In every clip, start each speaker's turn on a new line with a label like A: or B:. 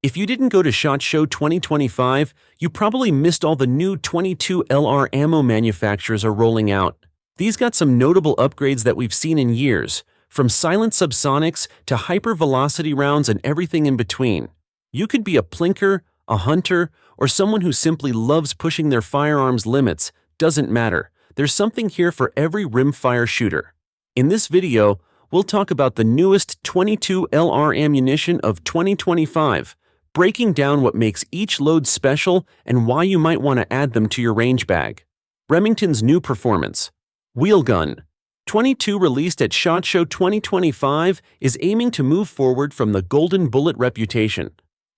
A: If you didn't go to SHOT Show 2025, you probably missed all the new 22 LR ammo manufacturers are rolling out. These got some notable upgrades that we've seen in years, from silent subsonics to hyper-velocity rounds and everything in between. You could be a plinker, a hunter, or someone who simply loves pushing their firearms limits. Doesn't matter. There's something here for every rimfire shooter. In this video, we'll talk about the newest 22 LR ammunition of 2025, breaking down what makes each load special and why you might want to add them to your range bag. Remington's new performance. Wheel gun. 22 released at SHOT Show 2025 is aiming to move forward from the golden bullet reputation.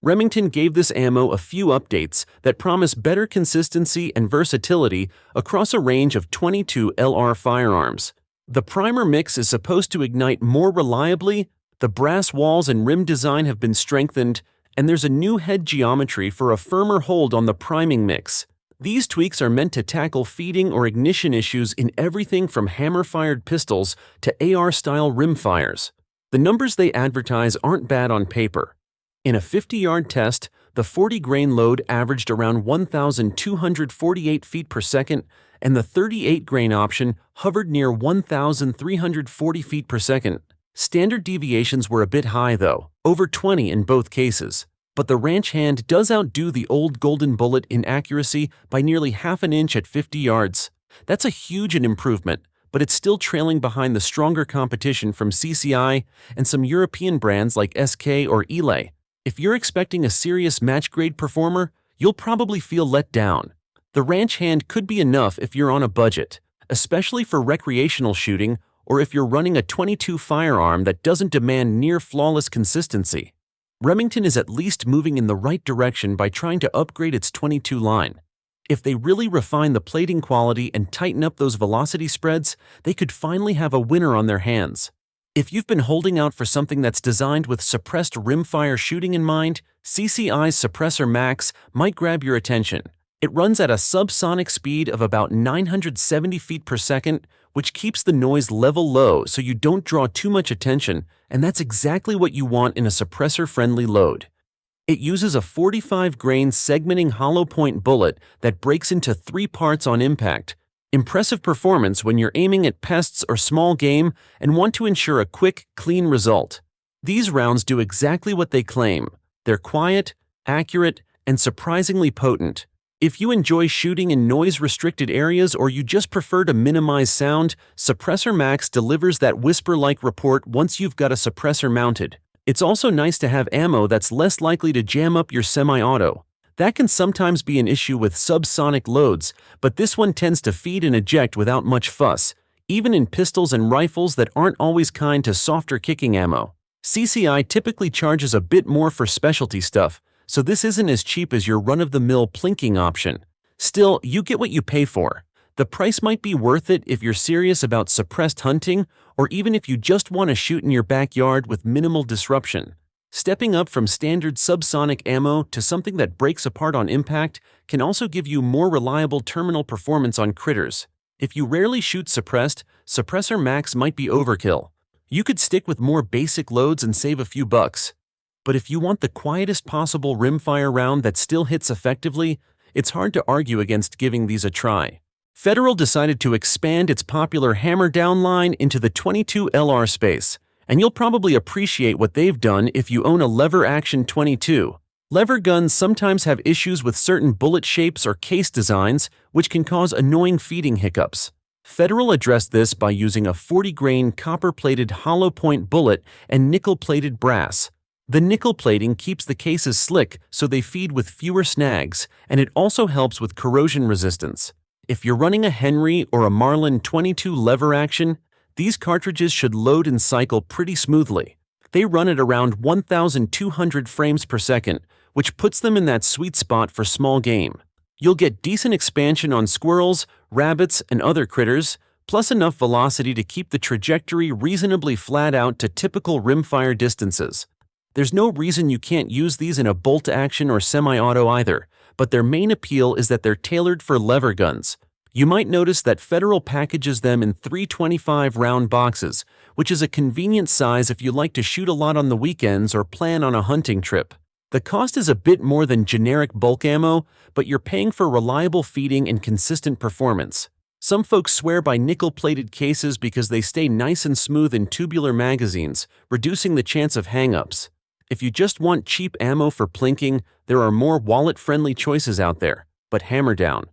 A: Remington gave this ammo a few updates that promise better consistency and versatility across a range of 22 LR firearms. The primer mix is supposed to ignite more reliably, the brass walls and rim design have been strengthened, and there's a new head geometry for a firmer hold on the priming mix. These tweaks are meant to tackle feeding or ignition issues in everything from hammer-fired pistols to AR-style rimfires. The numbers they advertise aren't bad on paper. In a 50-yard test, the 40-grain load averaged around 1,248 feet per second, and the 38-grain option hovered near 1,340 feet per second. Standard deviations were a bit high though, over 20 in both cases. But the ranch hand does outdo the old golden bullet in accuracy by nearly half an inch at 50 yards. That's a huge improvement, but it's still trailing behind the stronger competition from CCI and some European brands like SK or Elay. If you're expecting a serious match-grade performer, you'll probably feel let down. The ranch hand could be enough if you're on a budget, especially for recreational shooting or if you're running a 22 firearm that doesn't demand near-flawless consistency. Remington is at least moving in the right direction by trying to upgrade its 22 line. If they really refine the plating quality and tighten up those velocity spreads, they could finally have a winner on their hands. If you've been holding out for something that's designed with suppressed rimfire shooting in mind, CCI's Suppressor Max might grab your attention. It runs at a subsonic speed of about 970 feet per second, which keeps the noise level low so you don't draw too much attention, and that's exactly what you want in a suppressor-friendly load. It uses a 45-grain segmenting hollow point bullet that breaks into 3 parts on impact. Impressive performance when you're aiming at pests or small game and want to ensure a quick, clean result. These rounds do exactly what they claim. They're quiet, accurate, and surprisingly potent. If you enjoy shooting in noise-restricted areas or you just prefer to minimize sound, Suppressor Max delivers that whisper-like report once you've got a suppressor mounted. It's also nice to have ammo that's less likely to jam up your semi-auto. That can sometimes be an issue with subsonic loads, but this one tends to feed and eject without much fuss, even in pistols and rifles that aren't always kind to softer kicking ammo. CCI typically charges a bit more for specialty stuff, so this isn't as cheap as your run-of-the-mill plinking option. Still, you get what you pay for. The price might be worth it if you're serious about suppressed hunting or even if you just want to shoot in your backyard with minimal disruption. Stepping up from standard subsonic ammo to something that breaks apart on impact can also give you more reliable terminal performance on critters. If you rarely shoot suppressed, Suppressor Max might be overkill. You could stick with more basic loads and save a few bucks. But if you want the quietest possible rimfire round that still hits effectively, it's hard to argue against giving these a try. Federal decided to expand its popular HammerDown line into the 22 LR space, and you'll probably appreciate what they've done if you own a lever-action 22. Lever guns sometimes have issues with certain bullet shapes or case designs, which can cause annoying feeding hiccups. Federal addressed this by using a 40-grain copper-plated hollow point bullet and nickel-plated brass. The nickel plating keeps the cases slick so they feed with fewer snags, and it also helps with corrosion resistance. If you're running a Henry or a Marlin 22 lever action, these cartridges should load and cycle pretty smoothly. They run at around 1,200 frames per second, which puts them in that sweet spot for small game. You'll get decent expansion on squirrels, rabbits, and other critters, plus enough velocity to keep the trajectory reasonably flat out to typical rimfire distances. There's no reason you can't use these in a bolt action or semi-auto either, but their main appeal is that they're tailored for lever guns. You might notice that Federal packages them in 325 round boxes, which is a convenient size if you like to shoot a lot on the weekends or plan on a hunting trip. The cost is a bit more than generic bulk ammo, but you're paying for reliable feeding and consistent performance. Some folks swear by nickel-plated cases because they stay nice and smooth in tubular magazines, reducing the chance of hang-ups. If you just want cheap ammo for plinking, there are more wallet-friendly choices out there, but HammerDown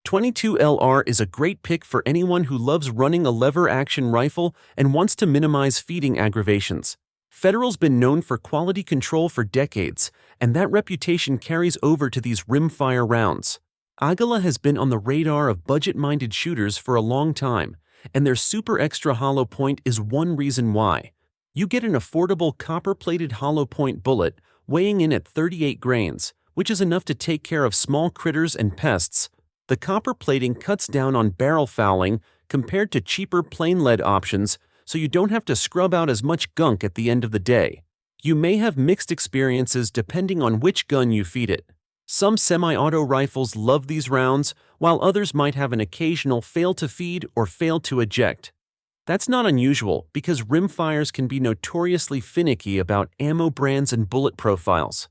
A: 22LR is a great pick for anyone who loves running a lever-action rifle and wants to minimize feeding aggravations. Federal's been known for quality control for decades, and that reputation carries over to these rimfire rounds. Agala has been on the radar of budget-minded shooters for a long time, and their super extra hollow point is one reason why. You get an affordable copper-plated hollow point bullet weighing in at 38 grains, which is enough to take care of small critters and pests. The copper plating cuts down on barrel fouling compared to cheaper plain lead options, so you don't have to scrub out as much gunk at the end of the day. You may have mixed experiences depending on which gun you feed it. Some semi-auto rifles love these rounds, while others might have an occasional fail to feed or fail to eject. That's not unusual because rimfires can be notoriously finicky about ammo brands and bullet profiles.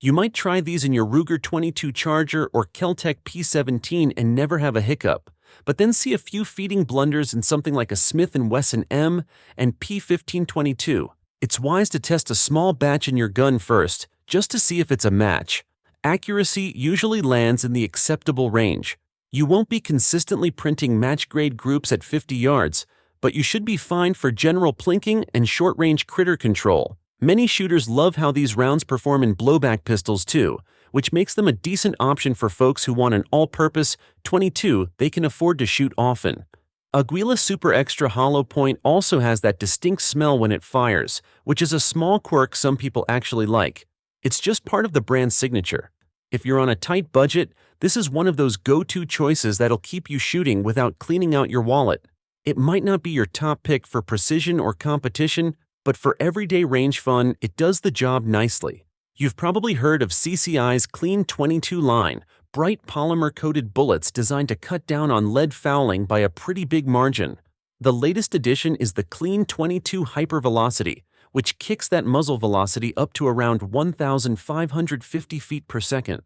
A: You might try these in your Ruger 22 Charger or Keltec P17 and never have a hiccup, but then see a few feeding blunders in something like a Smith & Wesson M and P1522. It's wise to test a small batch in your gun first, just to see if it's a match. Accuracy usually lands in the acceptable range. You won't be consistently printing match-grade groups at 50 yards, but you should be fine for general plinking and short-range critter control. Many shooters love how these rounds perform in blowback pistols too, which makes them a decent option for folks who want an all-purpose .22 they can afford to shoot often. Aguila Super Extra Hollow Point also has that distinct smell when it fires, which is a small quirk some people actually like. It's just part of the brand's signature. If you're on a tight budget, this is one of those go-to choices that'll keep you shooting without cleaning out your wallet. It might not be your top pick for precision or competition, but for everyday range fun, it does the job nicely. You've probably heard of CCI's Clean 22 line, bright polymer-coated bullets designed to cut down on lead fouling by a pretty big margin. The latest addition is the Clean 22 Hypervelocity, which kicks that muzzle velocity up to around 1,550 feet per second.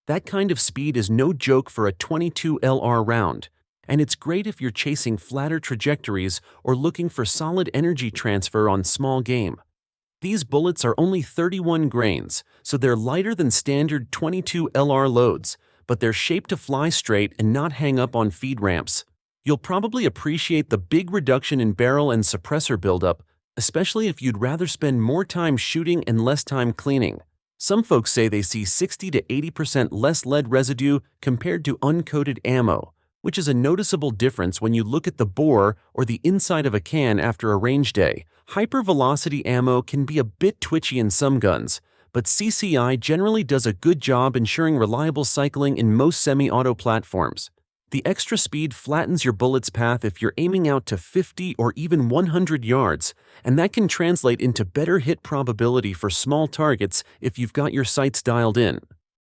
A: That kind of speed is no joke for a 22 LR round, and it's great if you're chasing flatter trajectories or looking for solid energy transfer on small game. These bullets are only 31 grains, so they're lighter than standard 22 LR loads, but they're shaped to fly straight and not hang up on feed ramps. You'll probably appreciate the big reduction in barrel and suppressor buildup, especially if you'd rather spend more time shooting and less time cleaning. Some folks say they see 60 to 80% less lead residue compared to uncoated ammo, which is a noticeable difference when you look at the bore or the inside of a can after a range day. Hypervelocity ammo can be a bit twitchy in some guns, but CCI generally does a good job ensuring reliable cycling in most semi-auto platforms. The extra speed flattens your bullet's path if you're aiming out to 50 or even 100 yards, and that can translate into better hit probability for small targets if you've got your sights dialed in.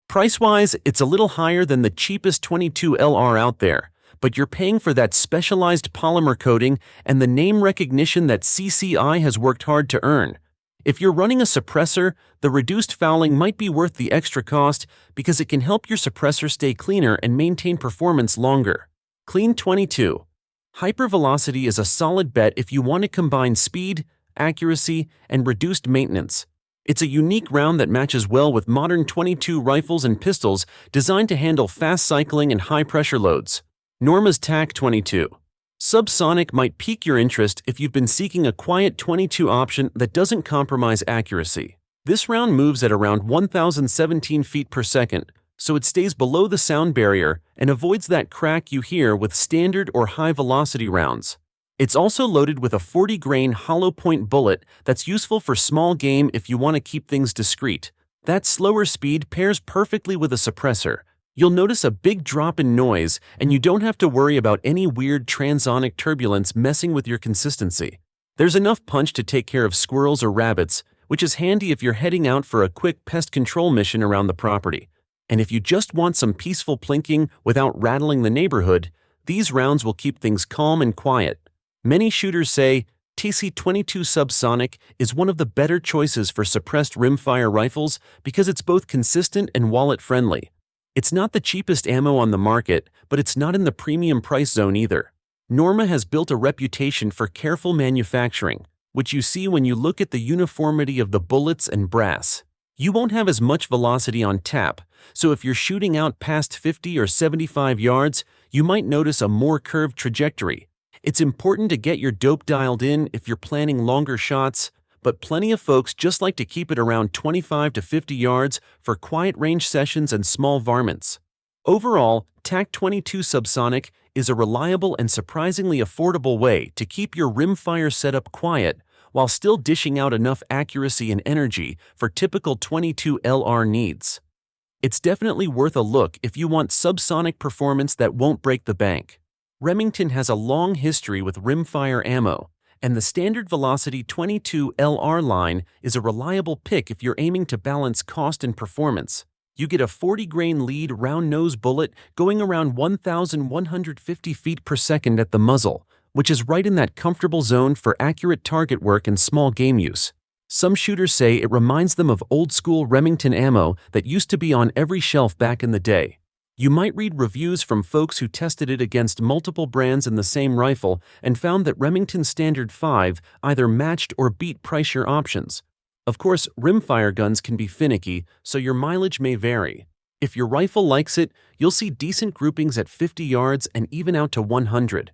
A: Price-wise, it's a little higher than the cheapest 22 LR out there, but you're paying for that specialized polymer coating and the name recognition that CCI has worked hard to earn. If you're running a suppressor, the reduced fouling might be worth the extra cost because it can help your suppressor stay cleaner and maintain performance longer. Clean 22. Hypervelocity is a solid bet if you want to combine speed, accuracy, and reduced maintenance. It's a unique round that matches well with modern .22 rifles and pistols designed to handle fast cycling and high-pressure loads. Norma's TAC 22. Subsonic might pique your interest if you've been seeking a quiet .22 option that doesn't compromise accuracy. This round moves at around 1,017 feet per second, so it stays below the sound barrier and avoids that crack you hear with standard or high-velocity rounds. It's also loaded with a 40-grain hollow point bullet that's useful for small game if you want to keep things discreet. That slower speed pairs perfectly with a suppressor. You'll notice a big drop in noise, and you don't have to worry about any weird transonic turbulence messing with your consistency. There's enough punch to take care of squirrels or rabbits, which is handy if you're heading out for a quick pest control mission around the property. And if you just want some peaceful plinking without rattling the neighborhood, these rounds will keep things calm and quiet. Many shooters say, TC-22 Subsonic is one of the better choices for suppressed rimfire rifles because it's both consistent and wallet-friendly. It's not the cheapest ammo on the market, but it's not in the premium price zone either. Norma has built a reputation for careful manufacturing, which you see when you look at the uniformity of the bullets and brass. You won't have as much velocity on tap, so if you're shooting out past 50 or 75 yards, you might notice a more curved trajectory. It's important to get your dope dialed in if you're planning longer shots, but plenty of folks just like to keep it around 25 to 50 yards for quiet range sessions and small varmints. Overall, TAC-22 Subsonic is a reliable and surprisingly affordable way to keep your rimfire setup quiet while still dishing out enough accuracy and energy for typical 22 LR needs. It's definitely worth a look if you want subsonic performance that won't break the bank. Remington has a long history with rimfire ammo, and the standard velocity 22 LR line is a reliable pick if you're aiming to balance cost and performance. You get a 40-grain lead round-nose bullet going around 1,150 feet per second at the muzzle, which is right in that comfortable zone for accurate target work and small game use. Some shooters say it reminds them of old-school Remington ammo that used to be on every shelf back in the day. You might read reviews from folks who tested it against multiple brands in the same rifle and found that Remington Standard 5 either matched or beat pricier options. Of course, rimfire guns can be finicky, so your mileage may vary. If your rifle likes it, you'll see decent groupings at 50 yards and even out to 100.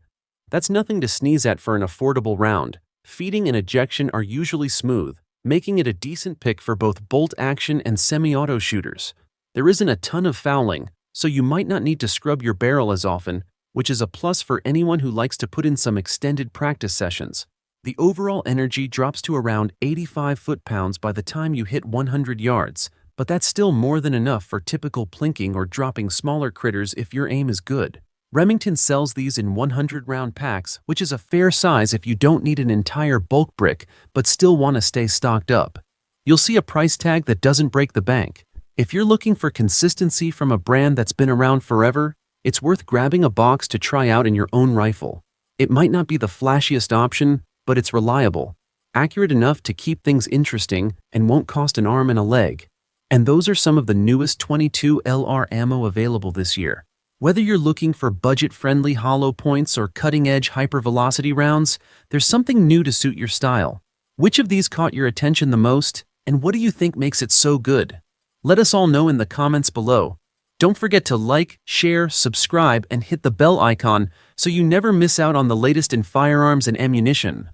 A: That's nothing to sneeze at for an affordable round. Feeding and ejection are usually smooth, making it a decent pick for both bolt action and semi-auto shooters. There isn't a ton of fouling, so you might not need to scrub your barrel as often, which is a plus for anyone who likes to put in some extended practice sessions. The overall energy drops to around 85 foot-pounds by the time you hit 100 yards, but that's still more than enough for typical plinking or dropping smaller critters if your aim is good. Remington sells these in 100-round packs, which is a fair size if you don't need an entire bulk brick but still want to stay stocked up. You'll see a price tag that doesn't break the bank. If you're looking for consistency from a brand that's been around forever, it's worth grabbing a box to try out in your own rifle. It might not be the flashiest option, but it's reliable, accurate enough to keep things interesting, and won't cost an arm and a leg. And those are some of the newest 22 LR ammo available this year. Whether you're looking for budget-friendly hollow points or cutting-edge hypervelocity rounds, there's something new to suit your style. Which of these caught your attention the most, and what do you think makes it so good? Let us all know in the comments below. Don't forget to like, share, subscribe, and hit the bell icon so you never miss out on the latest in firearms and ammunition.